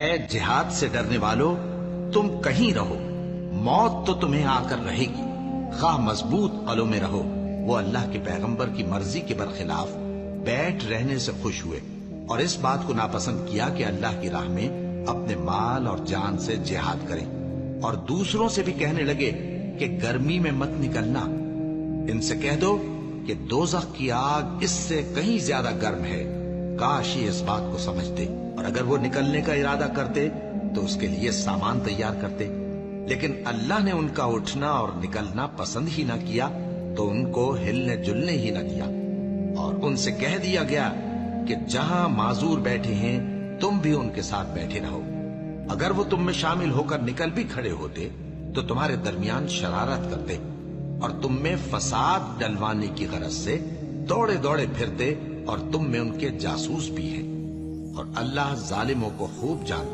اے جہاد سے ڈرنے والو، تم کہیں رہو، موت تو تمہیں آ کر رہے گی، خواہ مضبوط قلعوں میں رہو۔ وہ اللہ کے پیغمبر کی مرضی کے برخلاف بیٹھ رہنے سے خوش ہوئے اور اس بات کو ناپسند کیا کہ اللہ کی راہ میں اپنے مال اور جان سے جہاد کریں، اور دوسروں سے بھی کہنے لگے کہ گرمی میں مت نکلنا۔ ان سے کہہ دو کہ دوزخ کی آگ اس سے کہیں زیادہ گرم ہے، کاش یہ اس بات کو سمجھتے، اور اگر وہ نکلنے کا ارادہ کرتے تو اس کے لیے سامان تیار کرتے، لیکن اللہ نے ان کا اٹھنا اور نکلنا پسند ہی نہ کیا تو ان کو ہلنے جلنے ہی نہ دیا، اور ان سے کہہ دیا گیا کہ جہاں معذور بیٹھے ہیں تم بھی ان کے ساتھ بیٹھے رہو۔ اگر وہ تم میں شامل ہو کر نکل بھی کھڑے ہوتے تو تمہارے درمیان شرارت کرتے اور تم میں فساد ڈلوانے کی غرض سے دوڑے دوڑے پھرتے، اور تم میں ان کے جاسوس بھی ہیں، اور اللہ ظالموں کو خوب جانتا